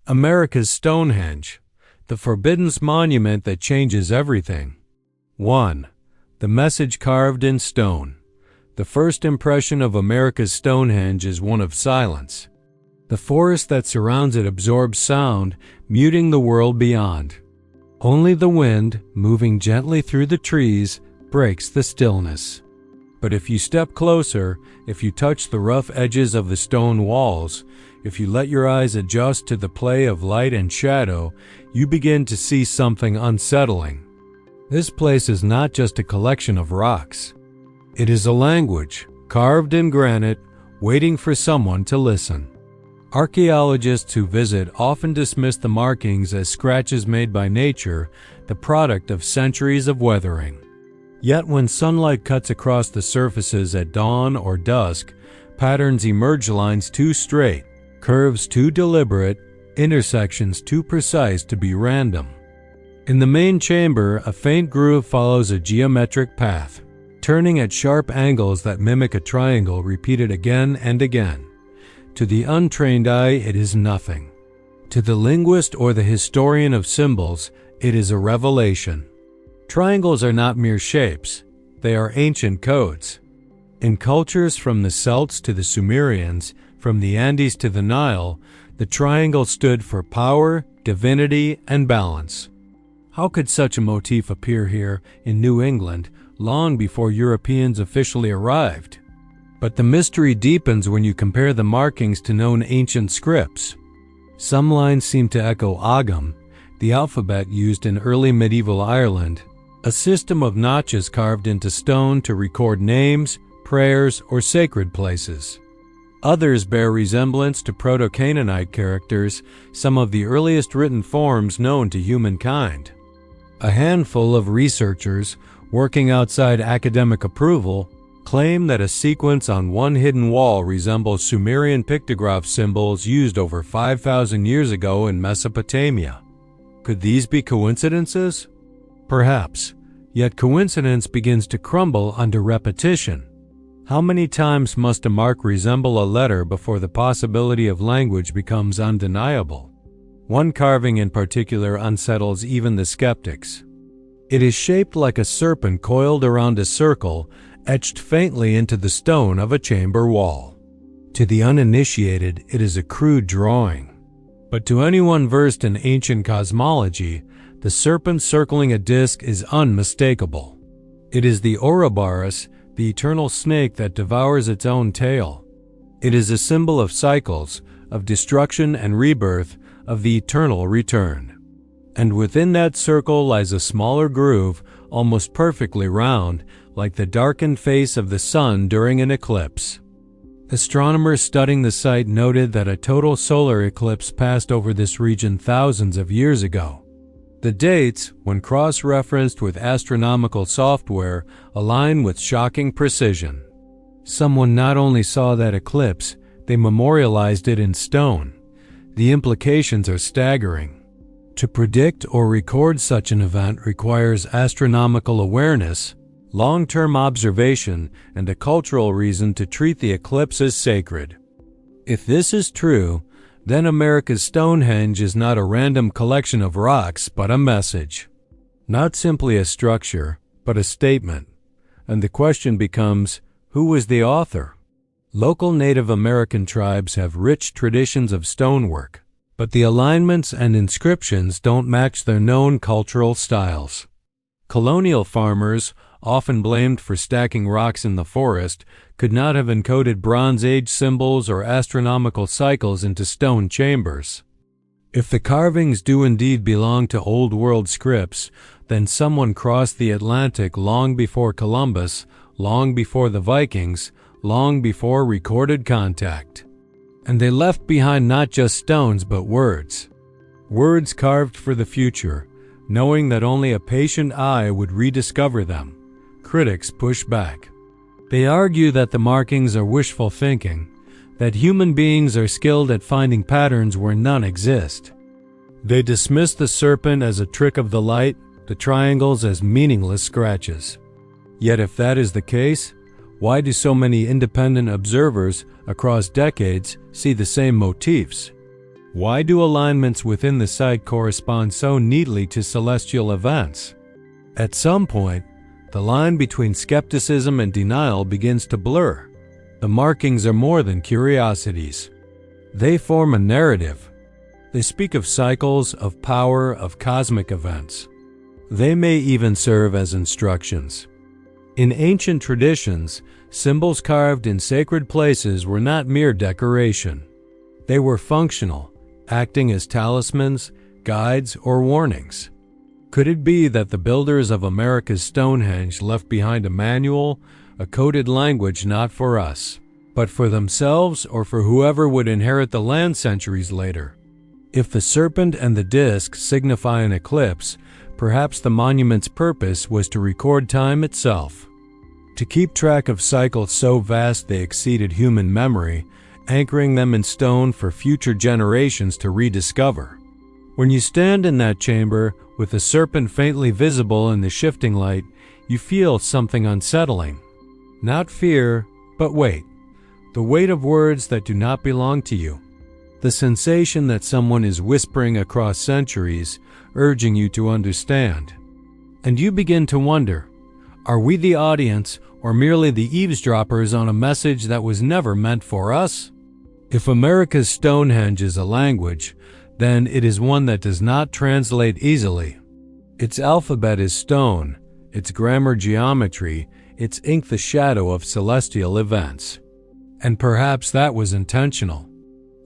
America's Stonehenge, the forbidden monument that changes everything. 1. The message carved in stone. The first impression of America's Stonehenge is one of silence. The forest that surrounds it absorbs sound, muting the world beyond. Only the wind, moving gently through the trees, breaks the stillness. But if you step closer, if you touch the rough edges of the stone walls, if you let your eyes adjust to the play of light and shadow, you begin to see something unsettling. This place is not just a collection of rocks. It is a language, carved in granite, waiting for someone to listen. Archaeologists who visit often dismiss the markings as scratches made by nature, the product of centuries of weathering. Yet when sunlight cuts across the surfaces at dawn or dusk, patterns emerge, lines too straight, curves too deliberate, intersections too precise to be random. In the main chamber, a faint groove follows a geometric path, turning at sharp angles that mimic a triangle repeated again and again. To the untrained eye, it is nothing. To the linguist or the historian of symbols, it is a revelation. Triangles are not mere shapes, they are ancient codes. In cultures from the Celts to the Sumerians, from the Andes to the Nile, the triangle stood for power, divinity, and balance. How could such a motif appear here in New England long before Europeans officially arrived? But the mystery deepens when you compare the markings to known ancient scripts. Some lines seem to echo Agam, the alphabet used in early medieval Ireland, a system of notches carved into stone to record names, prayers, or sacred places. Others bear resemblance to Proto-Canaanite characters, some of the earliest written forms known to humankind. A handful of researchers, working outside academic approval, claim that a sequence on one hidden wall resembles Sumerian pictograph symbols used over 5,000 years ago in Mesopotamia. Could these be coincidences? Perhaps, yet coincidence begins to crumble under repetition. How many times must a mark resemble a letter before the possibility of language becomes undeniable? One carving in particular unsettles even the skeptics. It is shaped like a serpent coiled around a circle, etched faintly into the stone of a chamber wall. To the uninitiated, it is a crude drawing. But to anyone versed in ancient cosmology, the serpent circling a disk is unmistakable. It is the Ouroboros, the eternal snake that devours its own tail. It is a symbol of cycles, of destruction and rebirth, of the eternal return. And within that circle lies a smaller groove, almost perfectly round, like the darkened face of the sun during an eclipse. Astronomers studying the site noted that a total solar eclipse passed over this region thousands of years ago. The dates, when cross-referenced with astronomical software, align with shocking precision. Someone not only saw that eclipse, they memorialized it in stone. The implications are staggering. To predict or record such an event requires astronomical awareness, long-term observation, and a cultural reason to treat the eclipse as sacred. If this is true, then America's Stonehenge is not a random collection of rocks, but a message. Not simply a structure, but a statement. And the question becomes, who was the author? Local Native American tribes have rich traditions of stonework, but the alignments and inscriptions don't match their known cultural styles. Colonial farmers, often blamed for stacking rocks in the forest, could not have encoded Bronze Age symbols or astronomical cycles into stone chambers. If the carvings do indeed belong to Old World scripts, then someone crossed the Atlantic long before Columbus, long before the Vikings, long before recorded contact. And they left behind not just stones but words. Words carved for the future, knowing that only a patient eye would rediscover them. Critics push back. They argue that the markings are wishful thinking, that human beings are skilled at finding patterns where none exist. They dismiss the serpent as a trick of the light, the triangles as meaningless scratches. Yet if that is the case, why do so many independent observers across decades see the same motifs? Why do alignments within the site correspond so neatly to celestial events? At some point, the line between skepticism and denial begins to blur. The markings are more than curiosities. They form a narrative. They speak of cycles, of power, of cosmic events. They may even serve as instructions. In ancient traditions, symbols carved in sacred places were not mere decoration. They were functional, acting as talismans, guides, or warnings. Could it be that the builders of America's Stonehenge left behind a manual, a coded language not for us, but for themselves or for whoever would inherit the land centuries later? If the serpent and the disc signify an eclipse, perhaps the monument's purpose was to record time itself. To keep track of cycles so vast they exceeded human memory, anchoring them in stone for future generations to rediscover. When you stand in that chamber, with the serpent faintly visible in the shifting light, you feel something unsettling. Not fear, but weight. The weight of words that do not belong to you. The sensation that someone is whispering across centuries, urging you to understand. And you begin to wonder, are we the audience or merely the eavesdroppers on a message that was never meant for us? If America's Stonehenge is a language, then it is one that does not translate easily. Its alphabet is stone, its grammar geometry, its ink the shadow of celestial events. And perhaps that was intentional.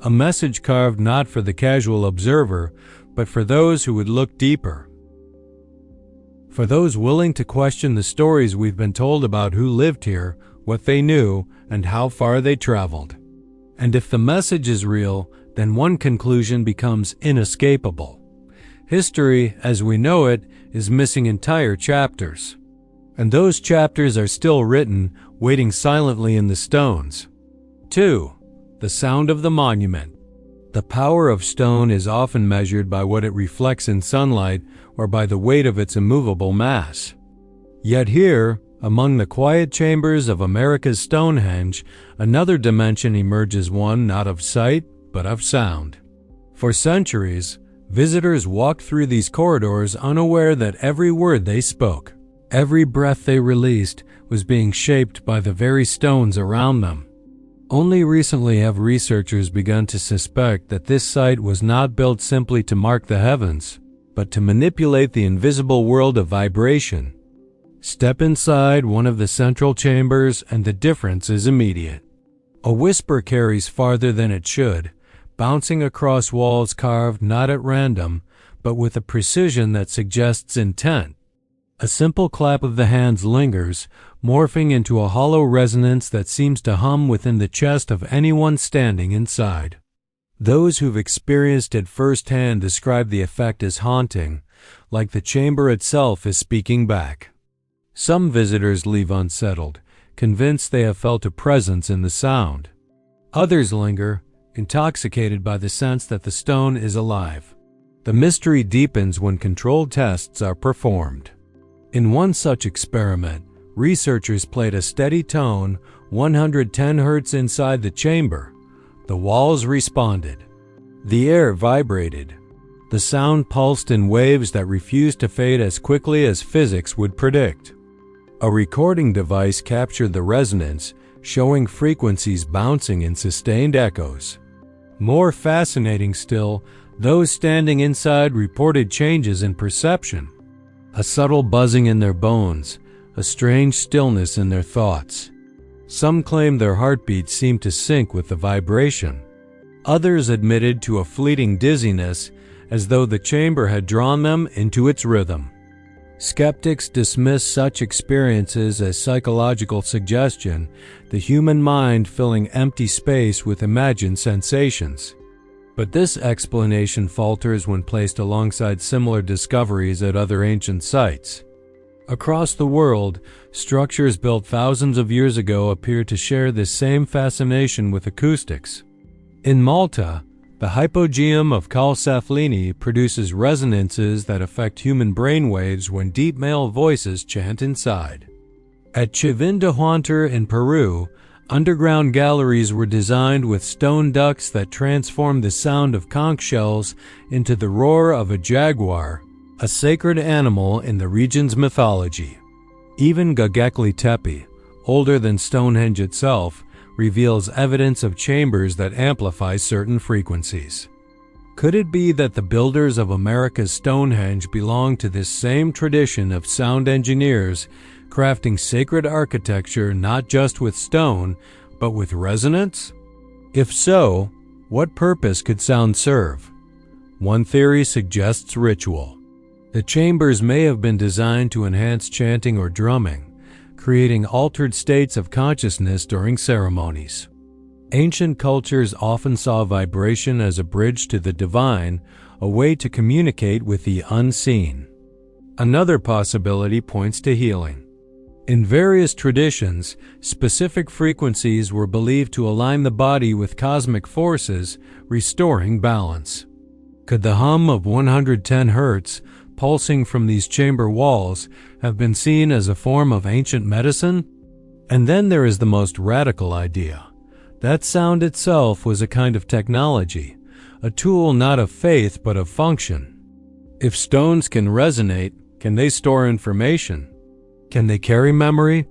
A message carved not for the casual observer, but for those who would look deeper. For those willing to question the stories we've been told about who lived here, what they knew, and how far they traveled. And if the message is real, then one conclusion becomes inescapable. History, as we know it, is missing entire chapters. And those chapters are still written, waiting silently in the stones. 2. The sound of the monument. The power of stone is often measured by what it reflects in sunlight or by the weight of its immovable mass. Yet here, among the quiet chambers of America's Stonehenge, another dimension emerges, one not of sight, but of sound. For centuries, visitors walked through these corridors unaware that every word they spoke, every breath they released, was being shaped by the very stones around them. Only recently have researchers begun to suspect that this site was not built simply to mark the heavens, but to manipulate the invisible world of vibration. Step inside one of the central chambers and the difference is immediate. A whisper carries farther than it should, bouncing across walls carved not at random, but with a precision that suggests intent. A simple clap of the hands lingers, morphing into a hollow resonance that seems to hum within the chest of anyone standing inside. Those who've experienced it firsthand describe the effect as haunting, like the chamber itself is speaking back. Some visitors leave unsettled, convinced they have felt a presence in the sound. Others linger, intoxicated by the sense that the stone is alive. The mystery deepens when controlled tests are performed. In one such experiment, researchers played a steady tone, 110 Hz inside the chamber. The walls responded. The air vibrated. The sound pulsed in waves that refused to fade as quickly as physics would predict. A recording device captured the resonance, showing frequencies bouncing in sustained echoes. More fascinating still, those standing inside reported changes in perception. A subtle buzzing in their bones, a strange stillness in their thoughts. Some claimed their heartbeats seemed to sync with the vibration. Others admitted to a fleeting dizziness, as though the chamber had drawn them into its rhythm. Skeptics dismiss such experiences as psychological suggestion, the human mind filling empty space with imagined sensations. But this explanation falters when placed alongside similar discoveries at other ancient sites. Across the world, structures built thousands of years ago appear to share this same fascination with acoustics. In Malta, the hypogeum of Calsaflini produces resonances that affect human brainwaves when deep male voices chant inside. At Chivindihuantar in Peru, Underground galleries were designed with stone ducts that transformed the sound of conch shells into the roar of a jaguar, a sacred animal in the region's mythology. Even Göbekli Tepe, older than Stonehenge itself, reveals evidence of chambers that amplify certain frequencies. Could it be that the builders of America's Stonehenge belong to this same tradition of sound engineers crafting sacred architecture not just with stone, but with resonance? If so, what purpose could sound serve? One theory suggests ritual. The chambers may have been designed to enhance chanting or drumming, creating altered states of consciousness during ceremonies. Ancient cultures often saw vibration as a bridge to the divine, a way to communicate with the unseen. Another possibility points to healing. In various traditions, specific frequencies were believed to align the body with cosmic forces, restoring balance. Could the hum of 110 Hz, pulsing from these chamber walls, have been seen as a form of ancient medicine? And then there is the most radical idea. That sound itself was a kind of technology, a tool not of faith but of function. If stones can resonate, can they store information? Can they carry memory?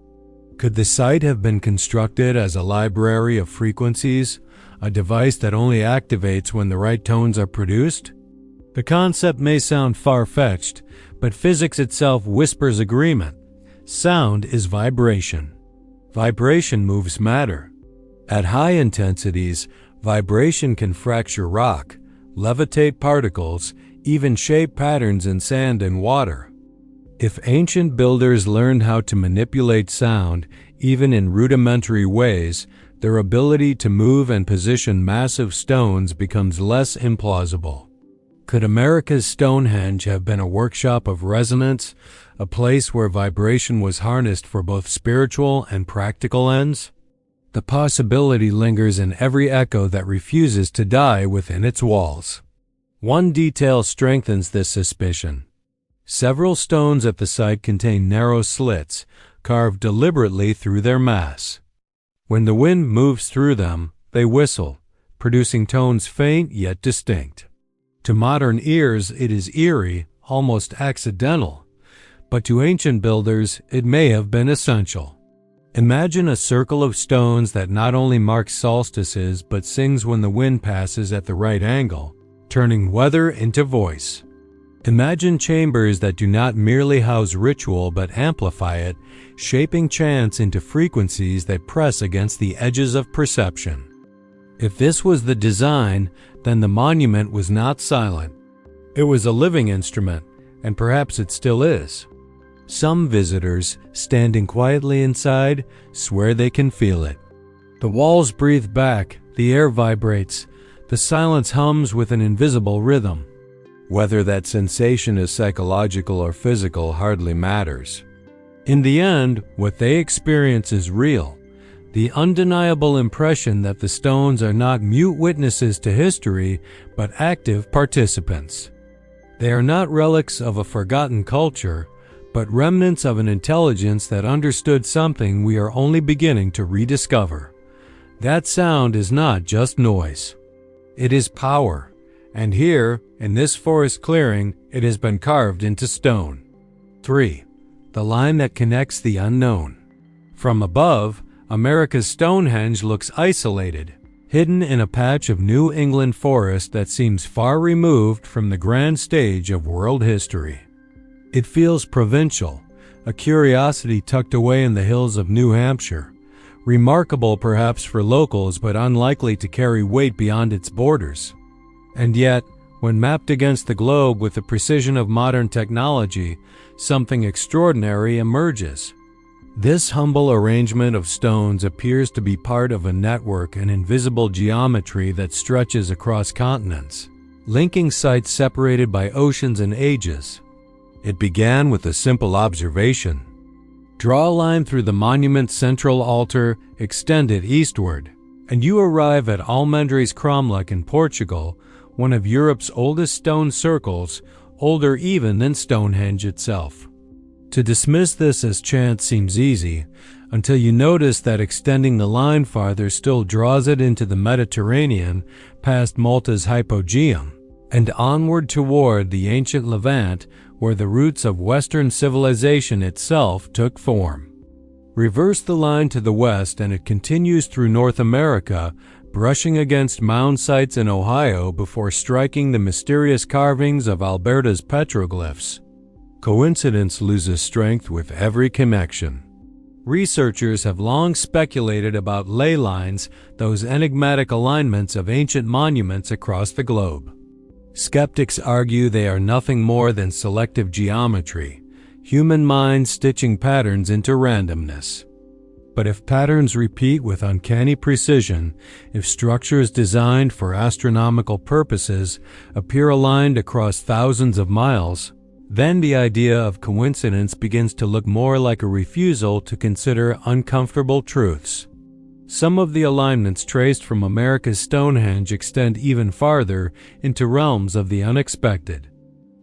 Could the site have been constructed as a library of frequencies, a device that only activates when the right tones are produced? The concept may sound far-fetched, but physics itself whispers agreement. Sound is vibration. Vibration moves matter. At high intensities, vibration can fracture rock, levitate particles, even shape patterns in sand and water. If ancient builders learned how to manipulate sound, even in rudimentary ways, their ability to move and position massive stones becomes less implausible. Could America's Stonehenge have been a workshop of resonance, a place where vibration was harnessed for both spiritual and practical ends? The possibility lingers in every echo that refuses to die within its walls. One detail strengthens this suspicion. Several stones at the site contain narrow slits, carved deliberately through their mass. When the wind moves through them, they whistle, producing tones faint yet distinct. To modern ears, it is eerie, almost accidental, but to ancient builders, it may have been essential. Imagine a circle of stones that not only marks solstices but sings when the wind passes at the right angle, turning weather into voice. Imagine chambers that do not merely house ritual but amplify it, shaping chants into frequencies that press against the edges of perception. If this was the design, then the monument was not silent. It was a living instrument, and perhaps it still is. Some visitors, standing quietly inside, swear they can feel it. The walls breathe back, the air vibrates, the silence hums with an invisible rhythm. Whether that sensation is psychological or physical hardly matters. In the end, what they experience is real. The undeniable impression that the stones are not mute witnesses to history, but active participants. They are not relics of a forgotten culture, but remnants of an intelligence that understood something we are only beginning to rediscover. That sound is not just noise. It is power. And here, in this forest clearing, it has been carved into stone. 3. The line that connects the unknown. From above, America's Stonehenge looks isolated, hidden in a patch of New England forest that seems far removed from the grand stage of world history. It feels provincial, a curiosity tucked away in the hills of New Hampshire, remarkable perhaps for locals but unlikely to carry weight beyond its borders. And yet, when mapped against the globe with the precision of modern technology, something extraordinary emerges. This humble arrangement of stones appears to be part of a network and invisible geometry that stretches across continents, linking sites separated by oceans and ages. It began with a simple observation. Draw a line through the monument's central altar, extend it eastward, and you arrive at Almendres Cromlech in Portugal, one of Europe's oldest stone circles, older even than Stonehenge itself. To dismiss this as chance seems easy. until you notice that extending the line farther still draws it into the Mediterranean past Malta's hypogeum and onward toward the ancient Levant, where the roots of Western civilization itself took form. Reverse the line to the west and it continues through North America, brushing against mound sites in Ohio before striking the mysterious carvings of Alberta's petroglyphs. Coincidence loses strength with every connection. Researchers have long speculated about ley lines, those enigmatic alignments of ancient monuments across the globe. Skeptics argue they are nothing more than selective geometry, human minds stitching patterns into randomness. But if patterns repeat with uncanny precision, if structures designed for astronomical purposes appear aligned across thousands of miles, then the idea of coincidence begins to look more like a refusal to consider uncomfortable truths. Some of the alignments traced from America's Stonehenge extend even farther into realms of the unexpected.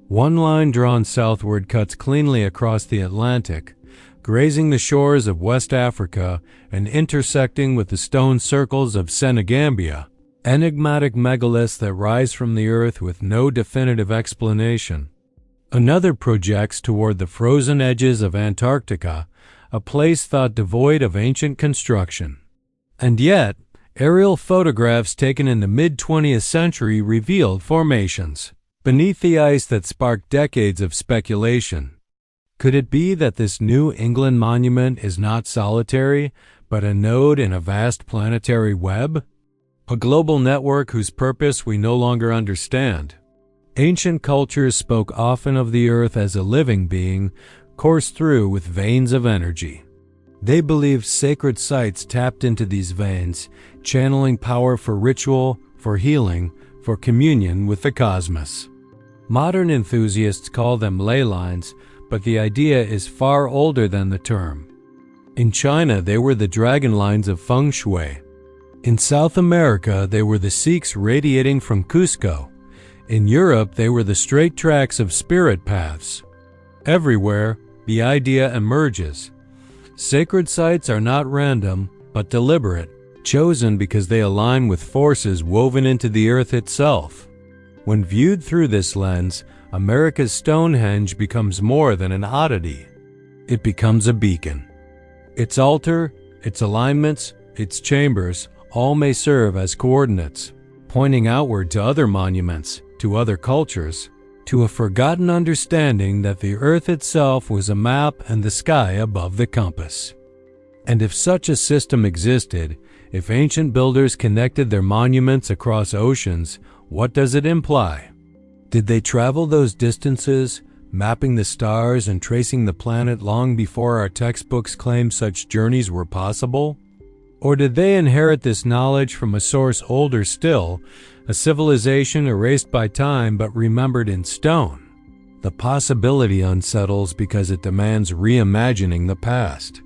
One line drawn southward cuts cleanly across the Atlantic, grazing the shores of West Africa and intersecting with the stone circles of Senegambia, enigmatic megaliths that rise from the earth with no definitive explanation. Another projects toward the frozen edges of Antarctica, a place thought devoid of ancient construction. And yet, aerial photographs taken in the mid-20th century revealed formations beneath the ice that sparked decades of speculation. Could it be that this New England monument is not solitary, but a node in a vast planetary web? A global network whose purpose we no longer understand. Ancient cultures spoke often of the earth as a living being, coursed through with veins of energy. They believed sacred sites tapped into these veins, channeling power for ritual, for healing, for communion with the cosmos. Modern enthusiasts call them ley lines, but the idea is far older than the term. In China, they were the dragon lines of feng shui. In South America, they were the Sikhs radiating from Cusco. In Europe, they were the straight tracks of spirit paths. Everywhere, the idea emerges. Sacred sites are not random, but deliberate, chosen because they align with forces woven into the earth itself. When viewed through this lens, America's Stonehenge becomes more than an oddity. It becomes a beacon. Its altar, its alignments, its chambers, all may serve as coordinates, pointing outward to other monuments, to other cultures, to a forgotten understanding that the earth itself was a map and the sky above the compass. And if such a system existed, if ancient builders connected their monuments across oceans, what does it imply? Did they travel those distances, mapping the stars and tracing the planet long before our textbooks claimed such journeys were possible? Or did they inherit this knowledge from a source older still, a civilization erased by time but remembered in stone? The possibility unsettles because it demands reimagining the past.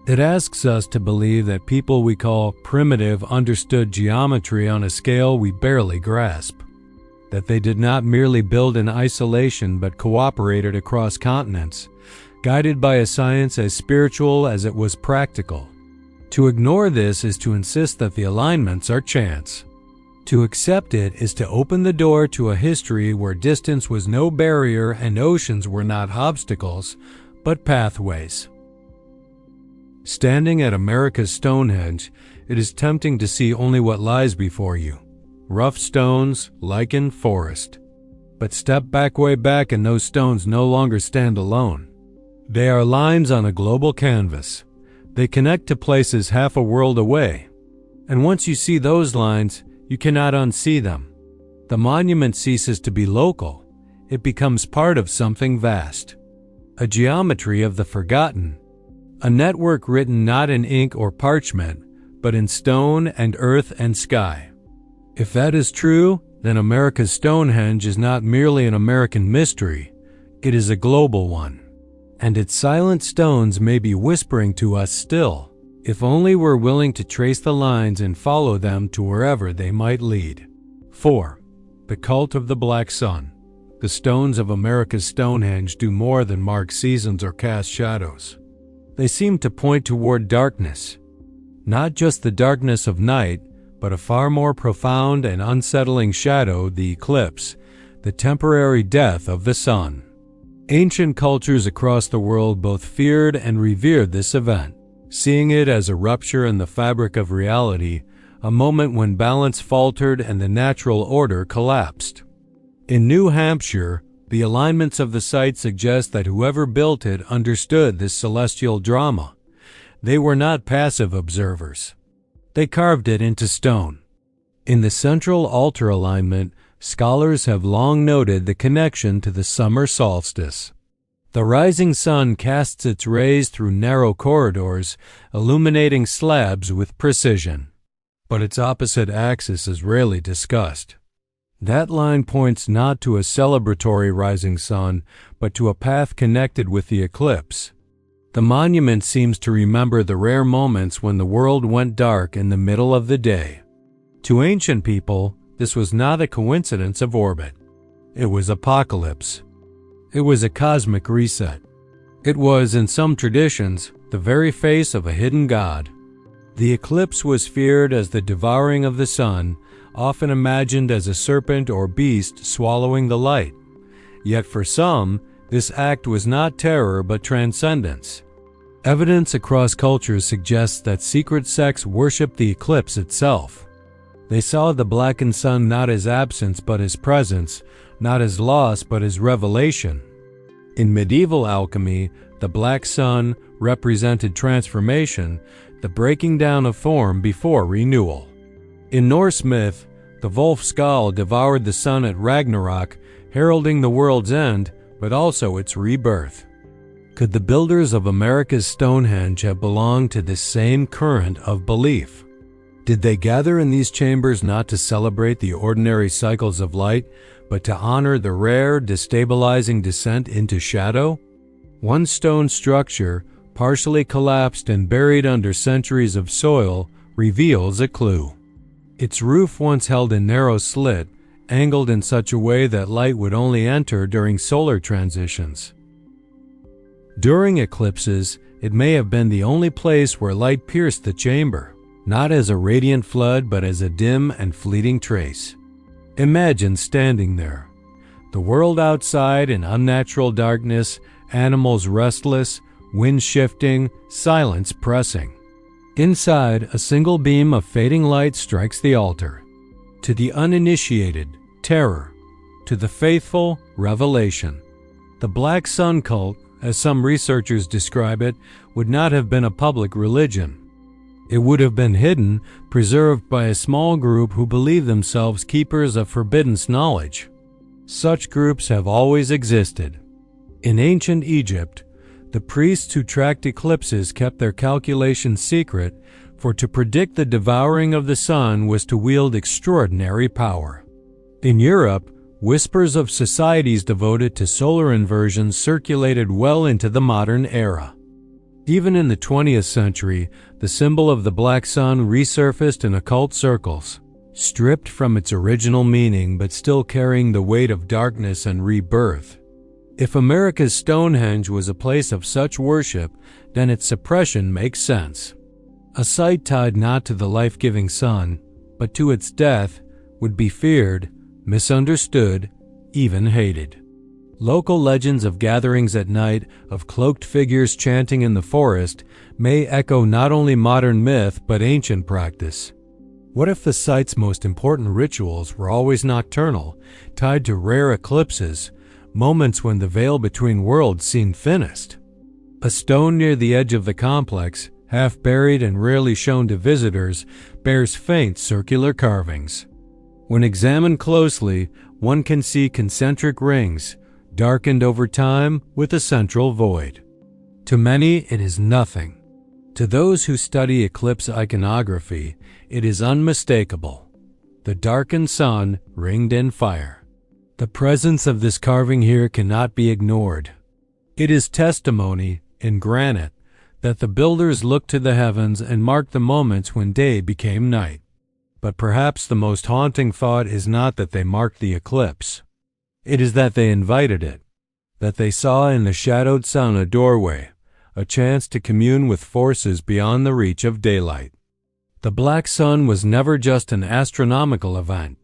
It asks us to believe that people we call primitive understood geometry on a scale we barely grasp, that they did not merely build in isolation but cooperated across continents, guided by a science as spiritual as it was practical. To ignore this is to insist that the alignments are chance. To accept it is to open the door to a history where distance was no barrier and oceans were not obstacles, but pathways. Standing at America's Stonehenge, it is tempting to see only what lies before you. Rough stones, lichen, forest. But step back way back and those stones no longer stand alone. They are lines on a global canvas. They connect to places half a world away. And once you see those lines, you cannot unsee them. The monument ceases to be local. It becomes part of something vast. A geometry of the forgotten. A network written not in ink or parchment, but in stone and earth and sky. If that is true, then America's Stonehenge is not merely an American mystery. It is a global one. And its silent stones may be whispering to us still, if only we're willing to trace the lines and follow them to wherever they might lead. 4. The cult of the black sun. The stones of America's Stonehenge do more than mark seasons or cast shadows. They seem to point toward darkness. Not just the darkness of night, but a far more profound and unsettling shadow, the eclipse, the temporary death of the sun. Ancient cultures across the world both feared and revered this event, seeing it as a rupture in the fabric of reality, a moment when balance faltered and the natural order collapsed. In New Hampshire, the alignments of the site suggest that whoever built it understood this celestial drama. They were not passive observers. They carved it into stone. In the central altar alignment, scholars have long noted the connection to the summer solstice. The rising sun casts its rays through narrow corridors, illuminating slabs with precision. But its opposite axis is rarely discussed. That line points not to a celebratory rising sun, but to a path connected with the eclipse. The monument seems to remember the rare moments when the world went dark in the middle of the day. To ancient people, this was not a coincidence of orbit. It was apocalypse. It was a cosmic reset. It was, in some traditions, the very face of a hidden god. The eclipse was feared as the devouring of the sun, often imagined as a serpent or beast swallowing the light. Yet for some, this act was not terror but transcendence. Evidence across cultures suggests that secret sects worshipped the eclipse itself. They saw the blackened sun not as absence but as presence, not as loss but as revelation. In medieval alchemy, the black sun represented transformation, the breaking down of form before renewal. In Norse myth, the Volfskal devoured the sun at Ragnarok, heralding the world's end, but also its rebirth. Could the builders of America's Stonehenge have belonged to this same current of belief? Did they gather in these chambers not to celebrate the ordinary cycles of light, but to honor the rare, destabilizing descent into shadow? One stone structure, partially collapsed and buried under centuries of soil, reveals a clue. Its roof once held a narrow slit, angled in such a way that light would only enter during solar transitions. During eclipses, it may have been the only place where light pierced the chamber, not as a radiant flood but as a dim and fleeting trace. Imagine standing there. The world outside in unnatural darkness, animals restless, wind shifting, silence pressing. Inside, a single beam of fading light strikes the altar. To the uninitiated, terror. To the faithful, revelation. The Black Sun cult, as some researchers describe it, would not have been a public religion. It would have been hidden, preserved by a small group who believe themselves keepers of forbidden knowledge. Such groups have always existed. In ancient Egypt, the priests who tracked eclipses kept their calculations secret, for to predict the devouring of the sun was to wield extraordinary power. In Europe, whispers of societies devoted to solar inversions circulated well into the modern era. Even in the 20th century, the symbol of the black sun resurfaced in occult circles, stripped from its original meaning but still carrying the weight of darkness and rebirth. If America's Stonehenge was a place of such worship, then its suppression makes sense. A site tied not to the life-giving sun, but to its death, would be feared, misunderstood, even hated. Local legends of gatherings at night, of cloaked figures chanting in the forest, may echo not only modern myth but ancient practice. What if the site's most important rituals were always nocturnal, tied to rare eclipses, moments when the veil between worlds seemed thinnest? A stone near the edge of the complex, half buried and rarely shown to visitors, bears faint circular carvings. When examined closely, one can see concentric rings, darkened over time with a central void. To many, it is nothing. To those who study eclipse iconography, it is unmistakable. The darkened sun ringed in fire. The presence of this carving here cannot be ignored. It is testimony, in granite, that the builders looked to the heavens and marked the moments when day became night. But perhaps the most haunting thought is not that they marked the eclipse. It is that they invited it, that they saw in the shadowed sun a a chance to commune with forces beyond the reach of daylight. The black sun was never just an astronomical event.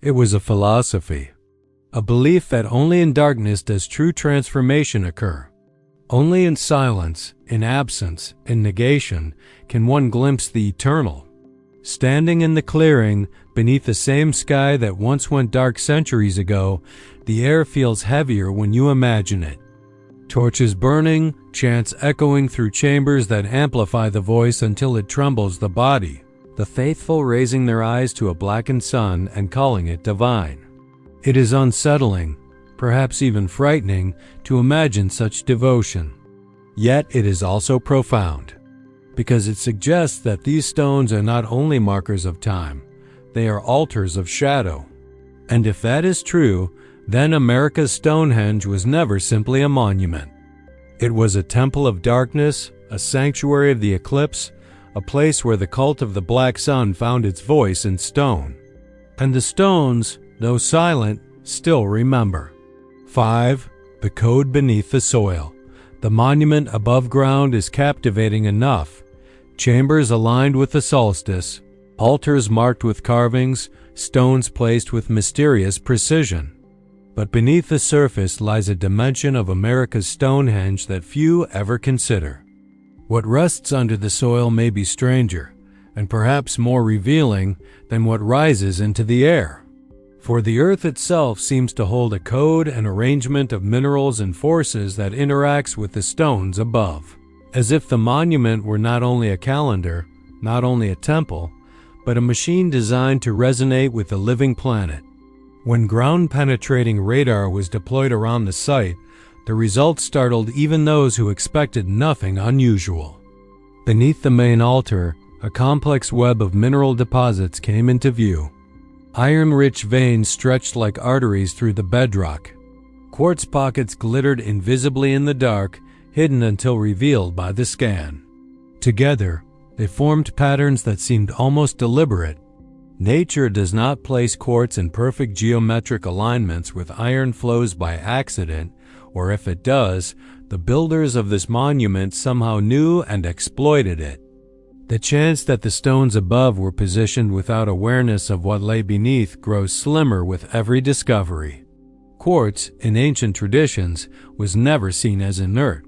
It was a philosophy, a belief that only in darkness does true transformation occur. Only in silence, in absence, in negation, can one glimpse the eternal. Standing in the clearing, beneath the same sky that once went dark centuries ago, the air feels heavier when you imagine it. Torches burning, chants echoing through chambers that amplify the voice until it trembles the body, the faithful raising their eyes to a blackened sun and calling it divine. It is unsettling, perhaps even frightening, to imagine such devotion. Yet it is also profound, because it suggests that these stones are not only markers of time, they are altars of shadow. And if that is true, then America's Stonehenge was never simply a monument. It was a temple of darkness, a sanctuary of the eclipse, a place where the cult of the black sun found its voice in stone. And the stones, though silent, still remember. 5. The code beneath the soil. The monument above ground is captivating enough. Chambers aligned with the solstice, altars marked with carvings, stones placed with mysterious precision. But beneath the surface lies a dimension of America's Stonehenge that few ever consider. What rests under the soil may be stranger, and perhaps more revealing, than what rises into the air. For the earth itself seems to hold a code and arrangement of minerals and forces that interacts with the stones above, as if the monument were not only a calendar, not only a temple, but a machine designed to resonate with the living planet. When ground-penetrating radar was deployed around the site, the results startled even those who expected nothing unusual. Beneath the main altar, a complex web of mineral deposits came into view. Iron-rich veins stretched like arteries through the bedrock. Quartz pockets glittered invisibly in the dark, hidden until revealed by the scan. Together, they formed patterns that seemed almost deliberate. Nature does not place quartz in perfect geometric alignments with iron flows by accident, or if it does, the builders of this monument somehow knew and exploited it. The chance that the stones above were positioned without awareness of what lay beneath grows slimmer with every discovery. Quartz, in ancient traditions, was never seen as inert.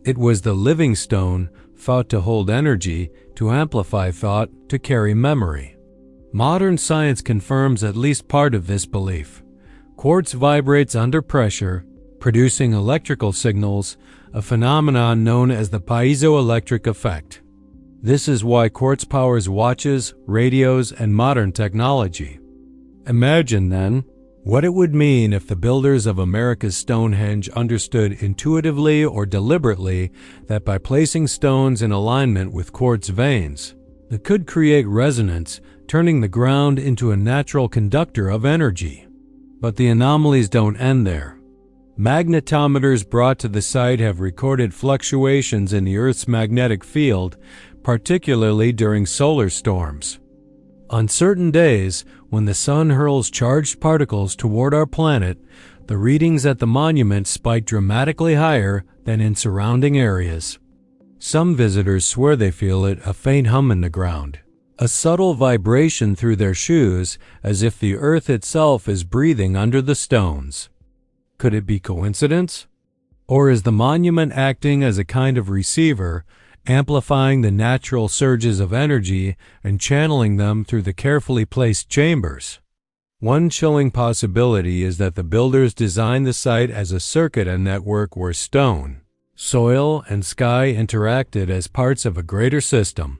It was the living stone, thought to hold energy, to amplify thought, to carry memory. Modern science confirms at least part of this belief. Quartz vibrates under pressure, producing electrical signals, a phenomenon known as the piezoelectric effect. This is why quartz powers watches, radios, and modern technology. Imagine, then, what it would mean if the builders of America's Stonehenge understood intuitively or deliberately that by placing stones in alignment with quartz veins, it could create resonance, turning the ground into a natural conductor of energy. But the anomalies don't end there. Magnetometers brought to the site have recorded fluctuations in the Earth's magnetic field, particularly during solar storms. On certain days, when the sun hurls charged particles toward our planet, the readings at the monument spike dramatically higher than in surrounding areas. Some visitors swear they feel it, a faint hum in the ground, a subtle vibration through their shoes, as if the earth itself is breathing under the stones. Could it be coincidence? Or is the monument acting as a kind of receiver, amplifying the natural surges of energy and channeling them through the carefully placed chambers? One chilling possibility is that the builders designed the site as a circuit and network where stone, soil, and sky interacted as parts of a greater system.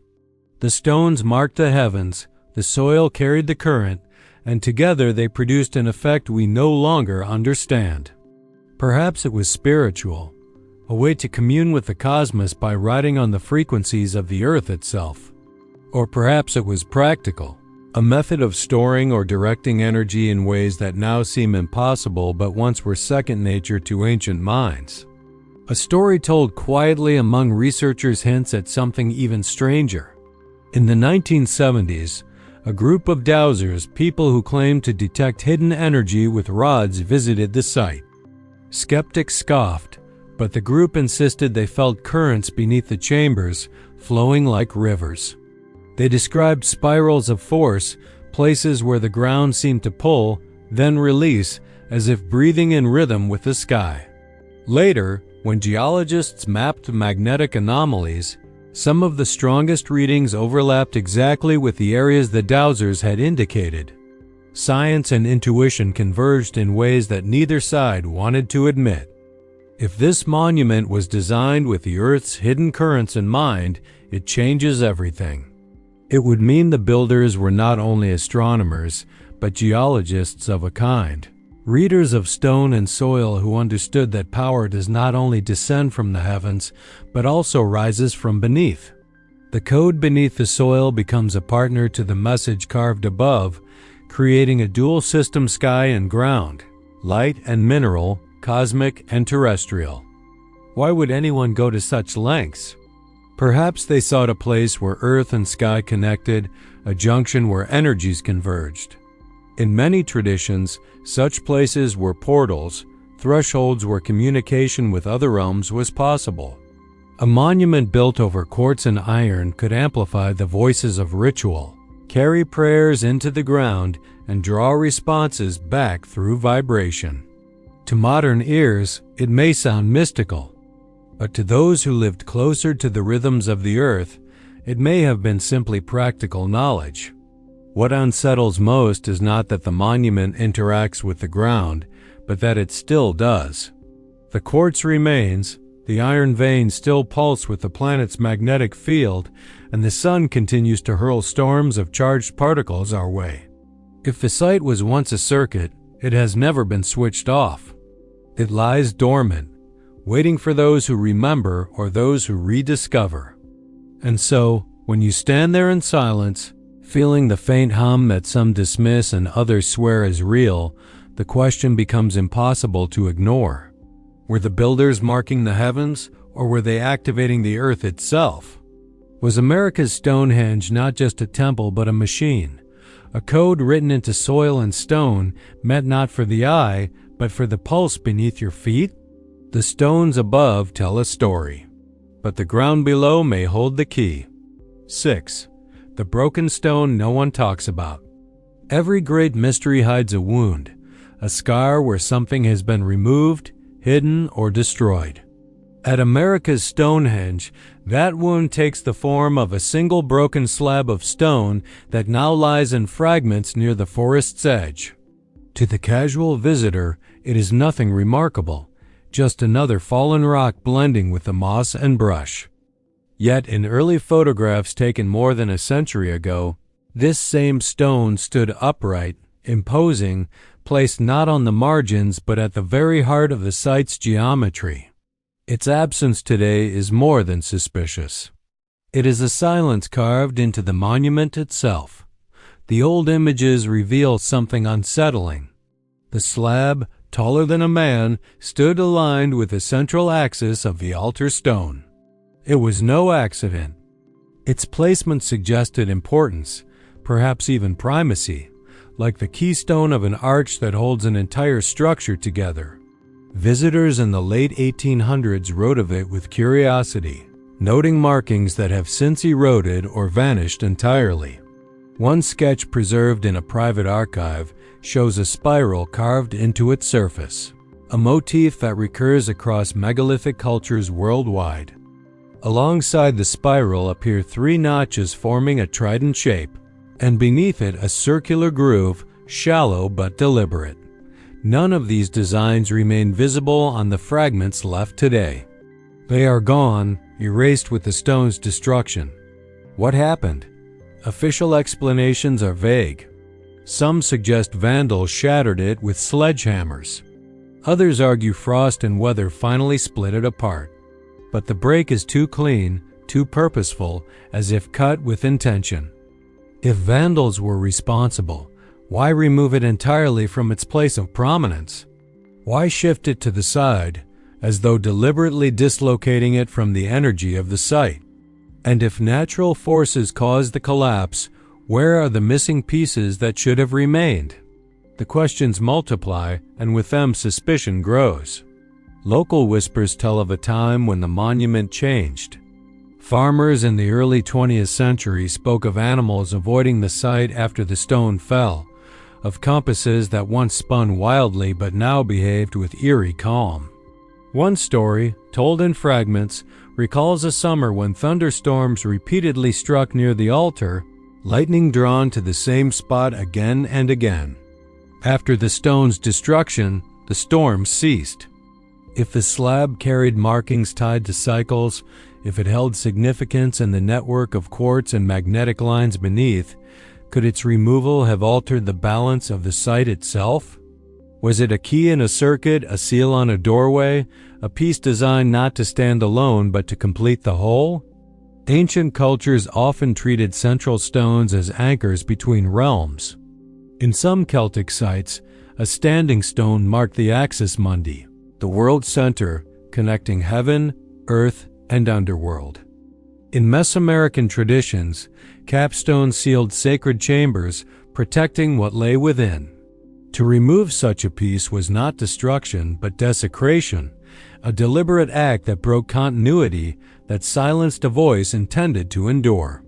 The stones marked the heavens, the soil carried the current, and together they produced an effect we no longer understand. Perhaps it was spiritual, a way to commune with the cosmos by riding on the frequencies of the earth itself. Or perhaps it was practical, a method of storing or directing energy in ways that now seem impossible but once were second nature to ancient minds. A story told quietly among researchers hints at something even stranger. In the 1970s, a group of dowsers, people who claimed to detect hidden energy with rods, visited the site. Skeptics scoffed, but the group insisted they felt currents beneath the chambers, flowing like rivers. They described spirals of force, places where the ground seemed to pull, then release, as if breathing in rhythm with the sky. Later, when geologists mapped magnetic anomalies, some of the strongest readings overlapped exactly with the areas the dowsers had indicated. Science and intuition converged in ways that neither side wanted to admit. If this monument was designed with the Earth's hidden currents in mind, it changes everything. It would mean the builders were not only astronomers, but geologists of a kind. Readers of stone and soil who understood that power does not only descend from the heavens, but also rises from beneath. The code beneath the soil becomes a partner to the message carved above, creating a dual system sky and ground, light and mineral, cosmic and terrestrial. Why would anyone go to such lengths? Perhaps they sought a place where earth and sky connected, a junction where energies converged. In many traditions, such places were portals, thresholds where communication with other realms was possible. A monument built over quartz and iron could amplify the voices of ritual, carry prayers into the ground, and draw responses back through vibration. To modern ears, it may sound mystical, but to those who lived closer to the rhythms of the earth, it may have been simply practical knowledge. What unsettles most is not that the monument interacts with the ground, but that it still does. The quartz remains, the iron veins still pulse with the planet's magnetic field, and the sun continues to hurl storms of charged particles our way. If the site was once a circuit, it has never been switched off. It lies dormant, waiting for those who remember or those who rediscover. And so, when you stand there in silence, feeling the faint hum that some dismiss and others swear is real, the question becomes impossible to ignore. Were the builders marking the heavens, or were they activating the earth itself? Was America's Stonehenge not just a temple but a machine? A code written into soil and stone, meant not for the eye, but for the pulse beneath your feet? The stones above tell a story, but the ground below may hold the key. 6. The broken stone no one talks about. Every great mystery hides a wound, a scar where something has been removed, hidden, or destroyed. At America's Stonehenge, that wound takes the form of a single broken slab of stone that now lies in fragments near the forest's edge. To the casual visitor, it is nothing remarkable, just another fallen rock blending with the moss and brush. Yet in early photographs taken more than a century ago, this same stone stood upright, imposing, placed not on the margins but at the very heart of the site's geometry. Its absence today is more than suspicious. It is a silence carved into the monument itself. The old images reveal something unsettling. The slab, taller than a man, stood aligned with the central axis of the altar stone. It was no accident. Its placement suggested importance, perhaps even primacy, like the keystone of an arch that holds an entire structure together. Visitors in the late 1800s wrote of it with curiosity, noting markings that have since eroded or vanished entirely. One sketch preserved in a private archive shows a spiral carved into its surface, a motif that recurs across megalithic cultures worldwide. Alongside the spiral appear three notches forming a trident shape, and beneath it a circular groove, shallow but deliberate. None of these designs remain visible on the fragments left today. They are gone, erased with the stone's destruction. What happened? Official explanations are vague. Some suggest vandals shattered it with sledgehammers. Others argue frost and weather finally split it apart. But the break is too clean, too purposeful, as if cut with intention. If vandals were responsible, why remove it entirely from its place of prominence? Why shift it to the side, as though deliberately dislocating it from the energy of the site? And if natural forces caused the collapse, where are the missing pieces that should have remained? The questions multiply, and with them suspicion grows. Local whispers tell of a time when the monument changed. Farmers in the early 20th century spoke of animals avoiding the site after the stone fell, of compasses that once spun wildly but now behaved with eerie calm. One story, told in fragments, recalls a summer when thunderstorms repeatedly struck near the altar, lightning drawn to the same spot again and again. After the stone's destruction, the storms ceased. If the slab carried markings tied to cycles, if it held significance in the network of quartz and magnetic lines beneath, could its removal have altered the balance of the site itself? Was it a key in a circuit, a seal on a doorway, a piece designed not to stand alone but to complete the whole? Ancient cultures often treated central stones as anchors between realms. In some Celtic sites, a standing stone marked the axis mundi, the world center connecting heaven, earth, and underworld. In Mesoamerican traditions, capstones sealed sacred chambers, protecting what lay within. To remove such a piece was not destruction but desecration, a deliberate act that broke continuity, that silenced a voice intended to endure.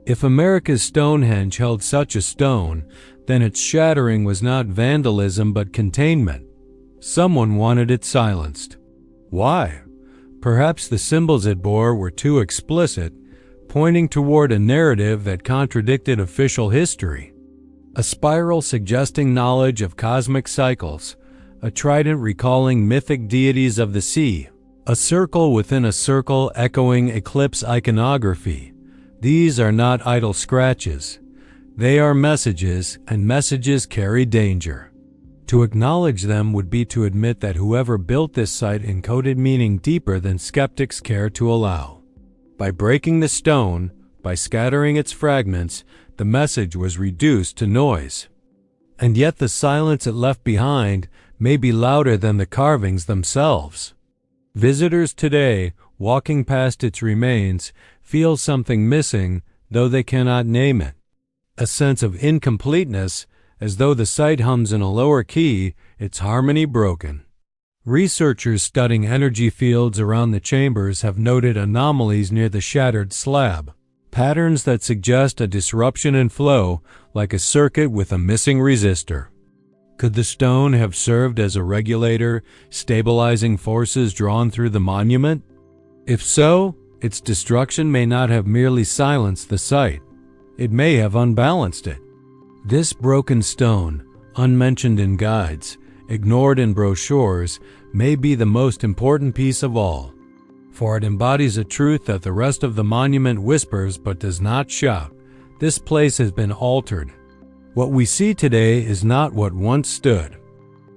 If America's Stonehenge held such a stone, then its shattering was not vandalism but containment. Someone wanted it silenced. Why? Perhaps the symbols it bore were too explicit, pointing toward a narrative that contradicted official history. A spiral suggesting knowledge of cosmic cycles, a trident recalling mythic deities of the sea, a circle within a circle echoing eclipse iconography. These are not idle scratches. They are messages, and messages carry danger. To acknowledge them would be to admit that whoever built this site encoded meaning deeper than skeptics care to allow. By breaking the stone, by scattering its fragments, the message was reduced to noise. And yet the silence it left behind may be louder than the carvings themselves. Visitors today, walking past its remains, feel something missing, though they cannot name it. A sense of incompleteness, as though the site hums in a lower key, its harmony broken. Researchers studying energy fields around the chambers have noted anomalies near the shattered slab, patterns that suggest a disruption in flow, like a circuit with a missing resistor. Could the stone have served as a regulator, stabilizing forces drawn through the monument? If so, its destruction may not have merely silenced the site. It may have unbalanced it. This broken stone, unmentioned in guides, ignored in brochures, may be the most important piece of all, for it embodies a truth that the rest of the monument whispers but does not shout. This place has been altered. What we see today is not what once stood.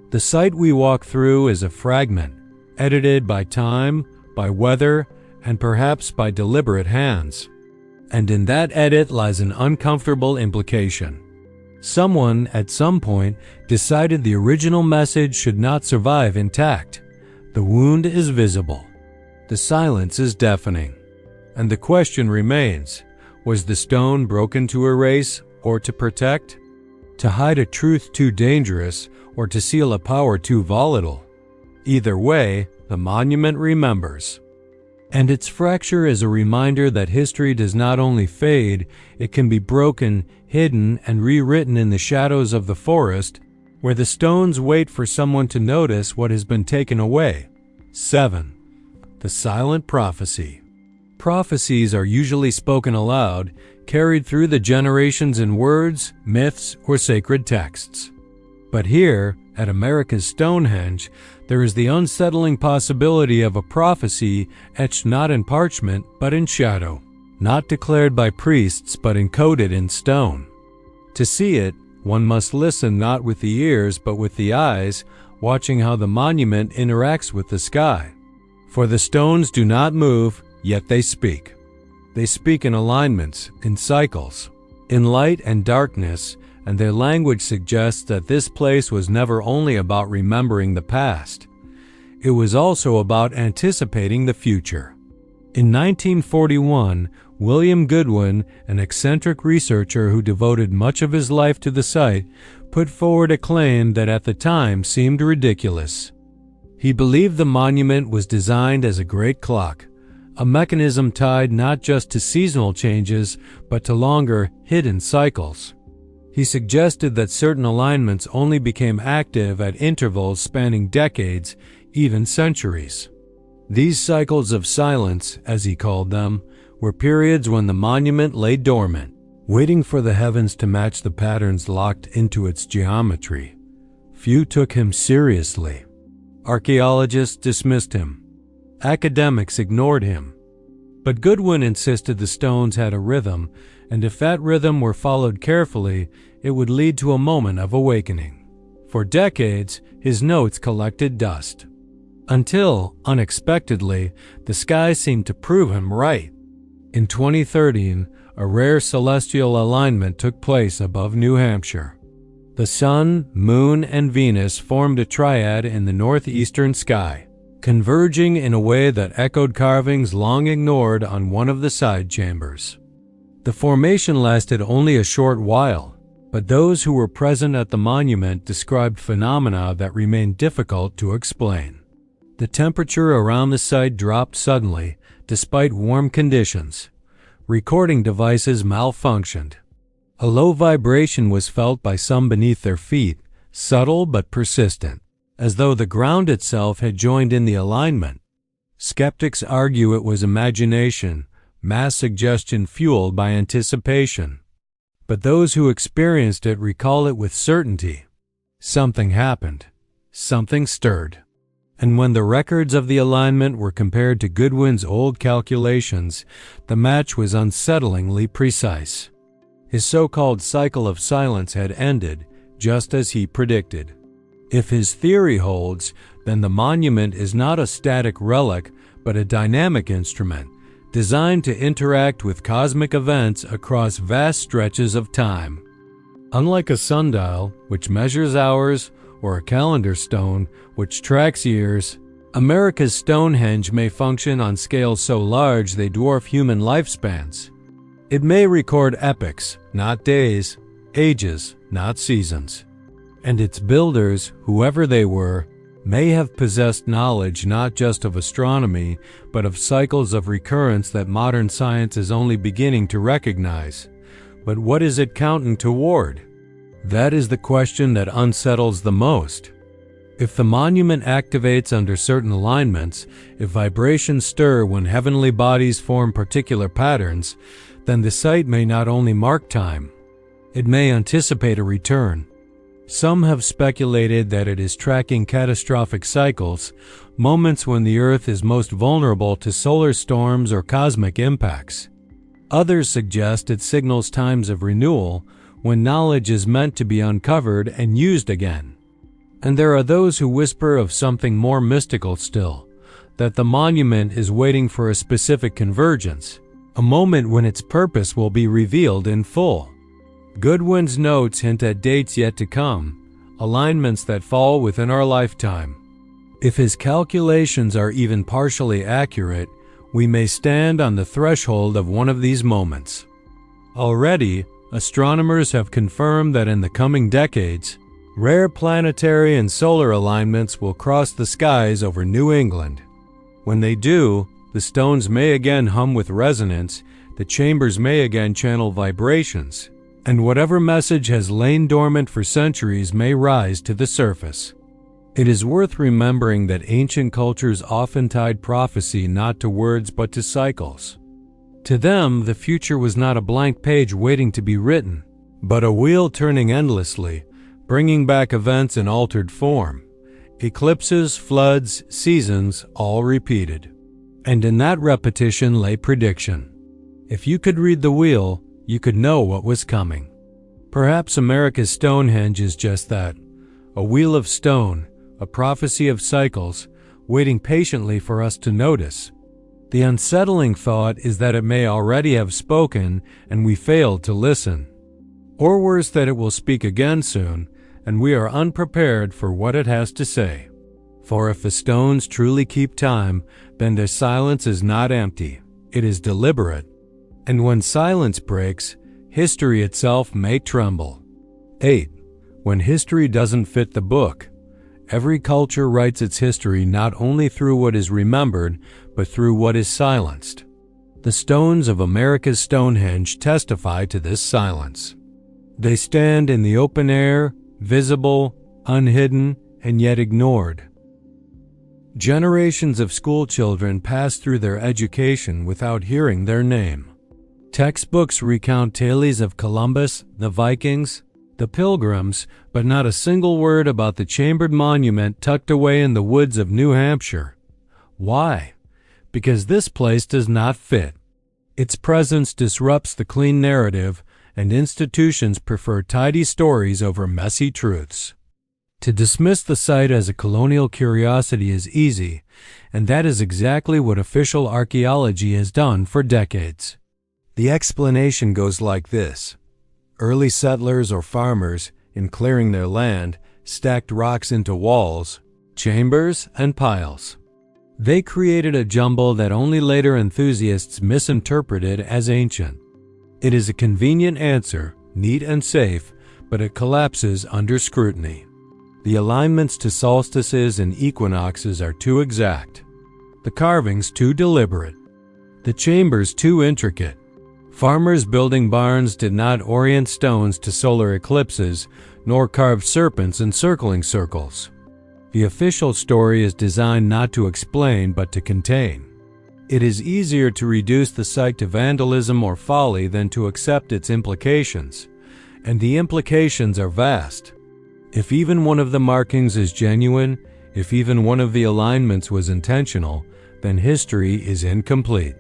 The site we walk through is a fragment, edited by time, by weather, and perhaps by deliberate hands. And in that edit lies an uncomfortable implication. Someone, at some point, decided the original message should not survive intact. The wound is visible. The silence is deafening. And the question remains, was the stone broken to erase or to protect? To hide a truth too dangerous or to seal a power too volatile? Either way, the monument remembers. And its fracture is a reminder that history does not only fade, it can be broken, hidden, and rewritten in the shadows of the forest, where the stones wait for someone to notice what has been taken away. 7. The silent prophecy. Prophecies are usually spoken aloud, carried through the generations in words, myths, or sacred texts. But here, at America's Stonehenge, there is the unsettling possibility of a prophecy etched not in parchment but in shadow, not declared by priests but encoded in stone. To see it, one must listen not with the ears but with the eyes, watching how the monument interacts with the sky. For the stones do not move, yet they speak. They speak in alignments, in cycles, in light and darkness, and their language suggests that this place was never only about remembering the past. It was also about anticipating the future. In 1941, William Goodwin, an eccentric researcher who devoted much of his life to the site, put forward a claim that at the time seemed ridiculous. He believed the monument was designed as a great clock, a mechanism tied not just to seasonal changes, but to longer, hidden cycles. He suggested that certain alignments only became active at intervals spanning decades, even centuries. These cycles of silence, as he called them, were periods when the monument lay dormant, waiting for the heavens to match the patterns locked into its geometry. Few took him seriously. Archaeologists dismissed him. Academics ignored him. But Goodwin insisted the stones had a rhythm, and if that rhythm were followed carefully, it would lead to a moment of awakening. For decades, his notes collected dust. Until, unexpectedly, the sky seemed to prove him right. In 2013, a rare celestial alignment took place above New Hampshire. The Sun, Moon, and Venus formed a triad in the northeastern sky, converging in a way that echoed carvings long ignored on one of the side chambers. The formation lasted only a short while, but those who were present at the monument described phenomena that remained difficult to explain. The temperature around the site dropped suddenly, despite warm conditions. Recording devices malfunctioned. A low vibration was felt by some beneath their feet, subtle but persistent, as though the ground itself had joined in the alignment. Skeptics argue it was imagination, mass suggestion fueled by anticipation. But those who experienced it recall it with certainty. Something happened. Something stirred. And when the records of the alignment were compared to Goodwin's old calculations, the match was unsettlingly precise. His so-called cycle of silence had ended, just as he predicted. If his theory holds, then the monument is not a static relic, but a dynamic instrument, designed to interact with cosmic events across vast stretches of time. Unlike a sundial, which measures hours, or a calendar stone, which tracks years, America's Stonehenge may function on scales so large they dwarf human lifespans. It may record epochs, not days, ages, not seasons. And its builders, whoever they were, may have possessed knowledge not just of astronomy, but of cycles of recurrence that modern science is only beginning to recognize. But what is it counting toward? That is the question that unsettles the most. If the monument activates under certain alignments, if vibrations stir when heavenly bodies form particular patterns, then the site may not only mark time, it may anticipate a return. Some have speculated that it is tracking catastrophic cycles, moments when the Earth is most vulnerable to solar storms or cosmic impacts. Others suggest it signals times of renewal, when knowledge is meant to be uncovered and used again. And there are those who whisper of something more mystical still, that the monument is waiting for a specific convergence, a moment when its purpose will be revealed in full. Goodwin's notes hint at dates yet to come, alignments that fall within our lifetime. If his calculations are even partially accurate, we may stand on the threshold of one of these moments. Already, astronomers have confirmed that in the coming decades, rare planetary and solar alignments will cross the skies over New England. When they do, the stones may again hum with resonance, the chambers may again channel vibrations, and whatever message has lain dormant for centuries may rise to the surface. It is worth remembering that ancient cultures often tied prophecy not to words but to cycles. To them, the future was not a blank page waiting to be written, but a wheel turning endlessly, bringing back events in altered form. Eclipses, floods, seasons, all repeated. And in that repetition lay prediction. If you could read the wheel, you could know what was coming. Perhaps America's Stonehenge is just that, a wheel of stone, a prophecy of cycles, waiting patiently for us to notice. The unsettling thought is that it may already have spoken and we failed to listen. Or worse, that it will speak again soon, and we are unprepared for what it has to say. For if the stones truly keep time, then their silence is not empty, it is deliberate. And when silence breaks, history itself may tremble. 8. When history doesn't fit the book. Every culture writes its history not only through what is remembered, but through what is silenced. The stones of America's Stonehenge testify to this silence. They stand in the open air, visible, unhidden, and yet ignored. Generations of schoolchildren pass through their education without hearing their name. Textbooks recount tales of Columbus, the Vikings, the Pilgrims, but not a single word about the chambered monument tucked away in the woods of New Hampshire. Why? Because this place does not fit. Its presence disrupts the clean narrative, and institutions prefer tidy stories over messy truths. To dismiss the site as a colonial curiosity is easy, and that is exactly what official archaeology has done for decades. The explanation goes like this. Early settlers or farmers, in clearing their land, stacked rocks into walls, chambers, and piles. They created a jumble that only later enthusiasts misinterpreted as ancient. It is a convenient answer, neat and safe, but it collapses under scrutiny. The alignments to solstices and equinoxes are too exact. The carvings too deliberate. The chambers too intricate. Farmers building barns did not orient stones to solar eclipses, nor carve serpents in circling circles. The official story is designed not to explain but to contain. It is easier to reduce the site to vandalism or folly than to accept its implications, and the implications are vast. If even one of the markings is genuine, if even one of the alignments was intentional, then history is incomplete.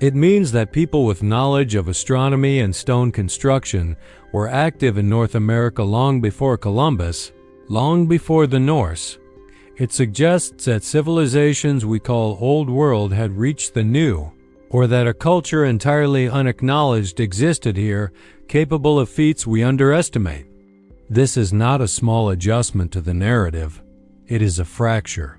It means that people with knowledge of astronomy and stone construction were active in North America long before Columbus, long before the Norse. It suggests that civilizations we call Old World had reached the New, or that a culture entirely unacknowledged existed here, capable of feats we underestimate. This is not a small adjustment to the narrative. It is a fracture.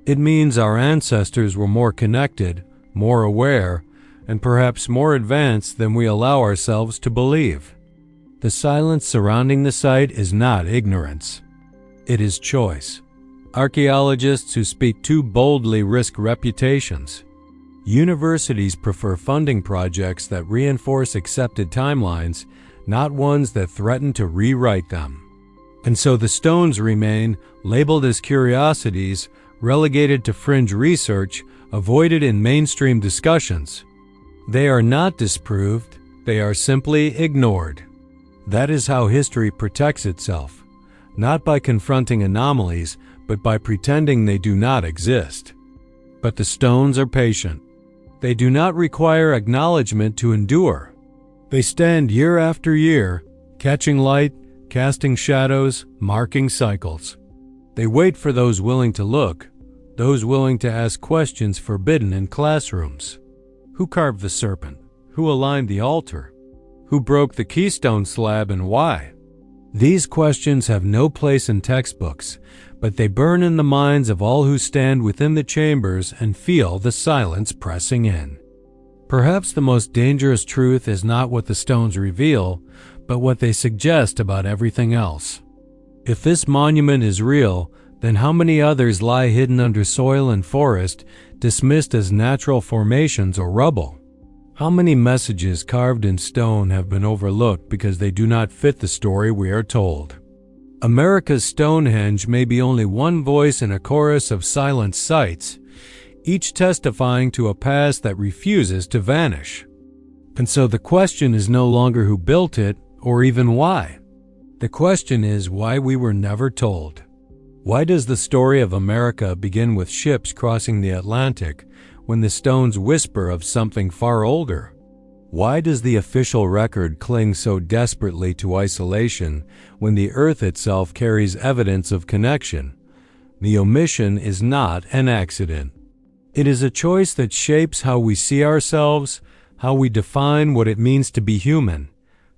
It means our ancestors were more connected, more aware, and perhaps more advanced than we allow ourselves to believe. The silence surrounding the site is not ignorance. It is choice. Archaeologists who speak too boldly risk reputations. Universities prefer funding projects that reinforce accepted timelines, not ones that threaten to rewrite them. And so the stones remain, labeled as curiosities, relegated to fringe research, avoided in mainstream discussions. They are not disproved, they are simply ignored. That is how history protects itself, not by confronting anomalies, but by pretending they do not exist. But the stones are patient. They do not require acknowledgement to endure. They stand year after year, catching light, casting shadows, marking cycles. They wait for those willing to look, those willing to ask questions forbidden in classrooms. Who carved the serpent? Who aligned the altar? Who broke the keystone slab and why? These questions have no place in textbooks, but they burn in the minds of all who stand within the chambers and feel the silence pressing in. Perhaps the most dangerous truth is not what the stones reveal, but what they suggest about everything else. If this monument is real, then how many others lie hidden under soil and forest, dismissed as natural formations or rubble? How many messages carved in stone have been overlooked because they do not fit the story we are told? America's Stonehenge may be only one voice in a chorus of silent sites, each testifying to a past that refuses to vanish. And so the question is no longer who built it, or even why. The question is why we were never told. Why does the story of America begin with ships crossing the Atlantic when the stones whisper of something far older? Why does the official record cling so desperately to isolation when the earth itself carries evidence of connection? The omission is not an accident. It is a choice that shapes how we see ourselves, how we define what it means to be human,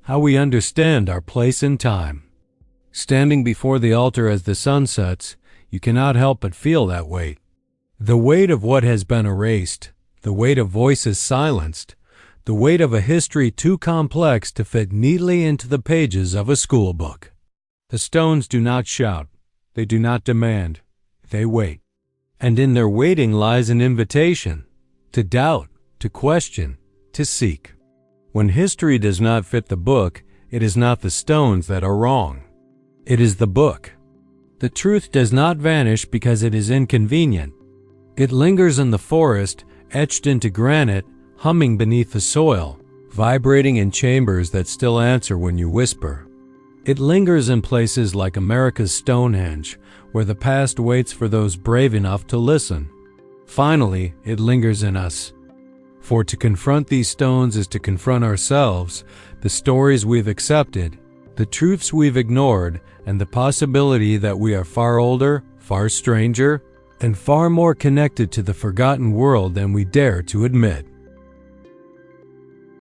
how we understand our place in time. Standing before the altar as the sun sets, you cannot help but feel that weight. The weight of what has been erased, the weight of voices silenced, the weight of a history too complex to fit neatly into the pages of a school book. The stones do not shout. They do not demand. They wait. And in their waiting lies an invitation to doubt, to question, to seek. When history does not fit the book, it is not the stones that are wrong. It is the book. The truth does not vanish because it is inconvenient. It lingers in the forest, etched into granite, humming beneath the soil, vibrating in chambers that still answer when you whisper. It lingers in places like America's Stonehenge, where the past waits for those brave enough to listen. Finally, it lingers in us. For to confront these stones is to confront ourselves, the stories we've accepted, the truths we've ignored, and the possibility that we are far older, far stranger, and far more connected to the forgotten world than we dare to admit.